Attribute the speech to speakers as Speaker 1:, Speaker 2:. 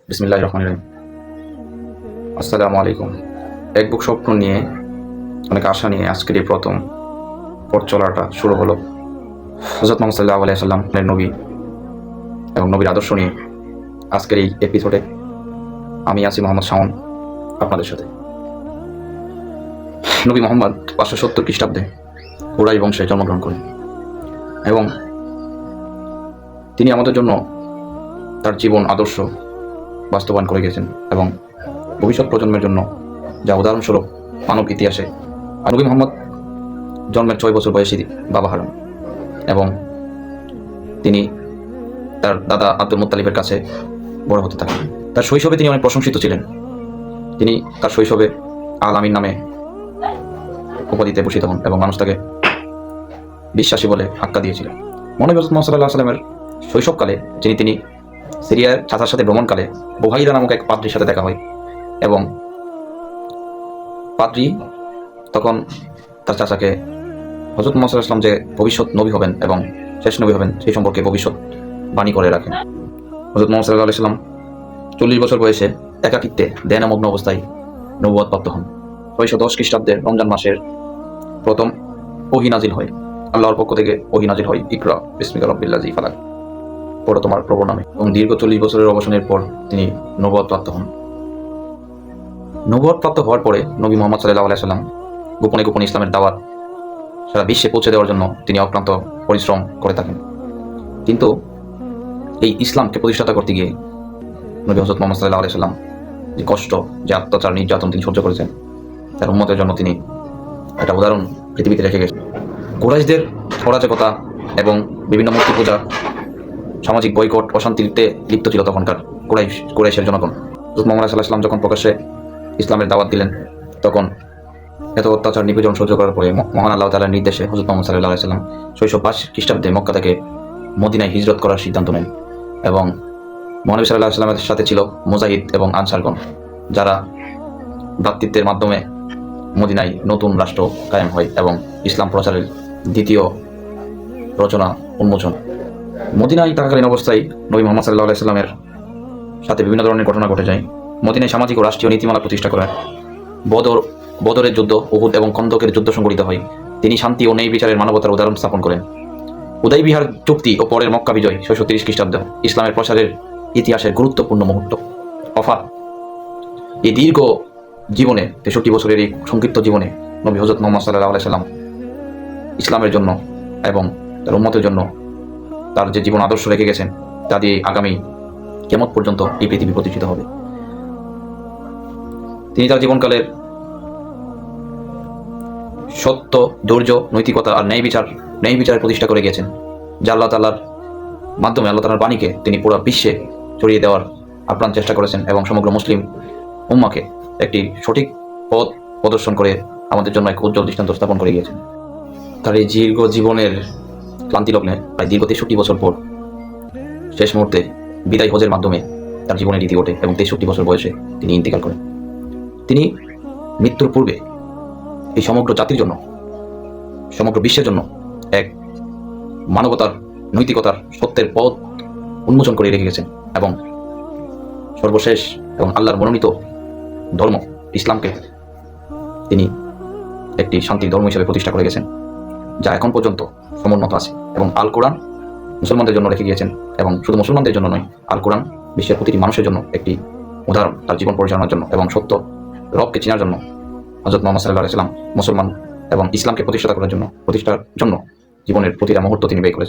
Speaker 1: বিসমিল্লাহির রহমানির রহিম। আসসালামু আলাইকুম। এক বুক স্বপ্ন নিয়ে, অনেক আশা নিয়ে আজকের এই প্রথম পথ চলাটা শুরু হলো। হযরত মুহাম্মদ সাল্লাল্লাহু আলাইহি সাল্লামের নবী এবং নবীর আদর্শ নিয়ে আজকের এই এপিসোডে আমি আছি মোহাম্মদ শাওন আপনাদের সাথে। নবী মোহাম্মদ 570 খ্রিস্টাব্দে কুরাইশ বংশে জন্মগ্রহণ করেন এবং তিনি আমাদের জন্য তার জীবন আদর্শ বাস্তবায়ন করে গেছেন এবং ভবিষ্যৎ প্রজন্মের জন্য যা উদাহরণস্বরূপ মানব ইতিহাসে। নবী মোহাম্মদ জন্মের 6 বছর বয়সী বাবা হারান এবং তিনি তার দাদা আব্দুল মুত্তালিবের কাছে বড় হতে থাকেন। তার শৈশবে তিনি অনেক প্রশংসিত ছিলেন। তিনি তার শৈশবে আল আমিন নামে উপাধিতে ভূষিত হন এবং মানুষ তাকে বিশ্বাসী বলে আখ্যা দিয়েছিলেন। মহানবী হযরত মুহাম্মদ সাল্লাল্লাহু আলাইহি সাল্লামের শৈশবকালে তিনি সিরিয়ার চাচার সাথে ভ্রমণকালে বুহাইরা নামক এক পাদ্রীর সাথে দেখা হয় এবং পাদ্রী তখন তার চাচাকে হযরত মুহাম্মদ সাল্লাল্লাহু আলাইহি ওয়াসাল্লাম যে ভবিষ্যৎ নবী হবেন এবং শেষ নবী হবেন সেই সম্পর্কে ভবিষ্যৎ বাণী করে রাখেন। হযরত মুহাম্মদ সাল্লাল্লাহু আলাইহি ওয়াসাল্লাম 40 বছর বয়সে একাকিত্বে ধ্যানমগ্ন অবস্থায় নবুয়ত প্রাপ্ত হন। 610 খ্রিস্টাব্দের রমজান মাসের প্রথম ওহী নাজিল হয়। আল্লাহর পক্ষ থেকে ওহী নাজিল হয়, ইকরা বিসমিকা রাব্বিল্লাযী ফালাক, পড়ো তোমার প্রভুর নামে। এবং দীর্ঘ 40 বছরের অবসানের পর তিনি নবুয়ত প্রাপ্ত হন। নবুয়ত প্রাপ্ত হওয়ার পরে নবী মুহাম্মদ সাল্লাল্লাহু আলাইহি ওয়াসাল্লাম গোপনে গোপনে ইসলামের দাওয়াত সারা বিশ্বে পৌঁছে দেওয়ার জন্য তিনি অক্লান্ত পরিশ্রম করে থাকেন। কিন্তু এই ইসলামকে প্রতিষ্ঠাতা করতে গিয়ে নবী হযরত মুহাম্মদ সাল্লাল্লাহু আলাইহি ওয়াসাল্লাম যে কষ্ট, যে অত্যাচার, নির্যাতন তিনি সহ্য করেছেন, তার উম্মতের জন্য তিনি একটা উদাহরণ পৃথিবীতে রেখে গেছেন। কুরাইশদের অরাজকতা এবং বিভিন্ন মূর্তি পূজা, সামাজিক বয়কট, অশান্তিতে লিপ্ত ছিল তখনকার কুরাইশের জনগণ। হযরত মুহাম্মদ সাল্লাল্লাহু আলাইহি ওয়াসাল্লাম যখন প্রকাশ্যে ইসলামের দাওয়াত দিলেন, তখন এত অত্যাচার নিপীড়ন সহ্য করার পরে মহান আল্লাহ তাআলার নির্দেশে হযরত মুহাম্মদ সাল্লাল্লাহু আলাইহি ওয়াসাল্লাম 605 খ্রিস্টাব্দে মক্কা থেকে মদিনায় হিজরত করার সিদ্ধান্ত নেন এবং মহানবী সাল্লাল্লাহু আলাইহি ওয়াসাল্লামের সাথে ছিল মুজাহিদ এবং আনসারগণ, যারা ভ্রাতৃত্বের মাধ্যমে মদিনায় নতুন রাষ্ট্র কায়েম হয় এবং ইসলাম প্রচারের দ্বিতীয় রচনা উন্মোচন। মদিনায় থাকাকালীন অবস্থায় নবী মুহাম্মদ সাল্লাল্লাহু আলাইহি ওয়াসাল্লামের সাথে বিভিন্ন ধরনের ঘটনা ঘটে যায়। মদিনায় সামাজিক ও রাষ্ট্রীয় নীতিমালা প্রতিষ্ঠা করা, বদরের যুদ্ধ, উহুদ এবং খন্দকের যুদ্ধ সংঘটিত হয়। তিনি শান্তি ও ন্যায় বিচারের মানবতার উদাহরণ স্থাপন করেন। হুদাইবিয়ার চুক্তি ও পরের মক্কা বিজয় 630 খ্রিস্টাব্দ ইসলামের প্রসারের ইতিহাসের গুরুত্বপূর্ণ মুহূর্ত। অফাত এই দীর্ঘ জীবনে, 63 বছরের এই সংক্ষিপ্ত জীবনে নবী হযরত মুহাম্মদ সাল্লাল্লাহু আলাইহি সাল্লাম ইসলামের জন্য এবং তার উম্মতের জন্য তার যে জীবন আদর্শ রেখে গেছেন, তা দিয়ে আগামী কিয়ামত পর্যন্ত এই পৃথিবী প্রতিষ্ঠিত হবে। তিনি তার জীবনকালের সত্য, ধৈর্য, নৈতিকতা আর ন্যায় বিচারের প্রতিষ্ঠা করে গিয়েছেন, যা আল্লাহ তাআলার মাধ্যমে আল্লাহ তাআলার বাণীকে তিনি পুরো বিশ্বে ছড়িয়ে দেওয়ার আপ্রাণ চেষ্টা করেছেন এবং সমগ্র মুসলিম উম্মাকে একটি সঠিক পথ প্রদর্শন করে আমাদের জন্য এক উজ্জ্বল দৃষ্টান্ত স্থাপন করে গিয়েছেন। তার এই দীর্ঘ জীবনের ক্লান্তি লগ্নে প্রায় দীর্ঘ 63 বছর পর শেষ মুহূর্তে বিদায় হজের মাধ্যমে তার জীবনের রীতি ওঠে এবং 63 বছর বয়সে তিনি ইন্তেকাল করেন। তিনি মৃত্যুর পূর্বে এই সমগ্র জাতির জন্য, সমগ্র বিশ্বের জন্য এক মানবতার, নৈতিকতার, সত্যের পথ উন্মোচন করে রেখে গেছেন এবং সর্বশেষ এবং আল্লাহর মনোনীত ধর্ম ইসলামকে তিনি একটি শান্তির ধর্ম হিসেবে প্রতিষ্ঠা করে গেছেন, যা এখন পর্যন্ত সমুন্নত আছে। এবং আল কোরআন মুসলমানদের জন্য রেখে গিয়েছেন এবং শুধু মুসলমানদের জন্য নয়, আল কোরআন বিশ্বের প্রতিটি মানুষের জন্য একটি উদাহরণ, তার জীবন পরিচালনার জন্য এবং সত্য রবকে চেনার জন্য হযরত মুহাম্মদ সাল্লাল্লাহু আলাইহি ওয়াসাল্লাম মুসলমান এবং ইসলামকে প্রতিষ্ঠার জন্য জীবনের প্রতিটা মুহূর্ত তিনি ব্যয় করেছেন।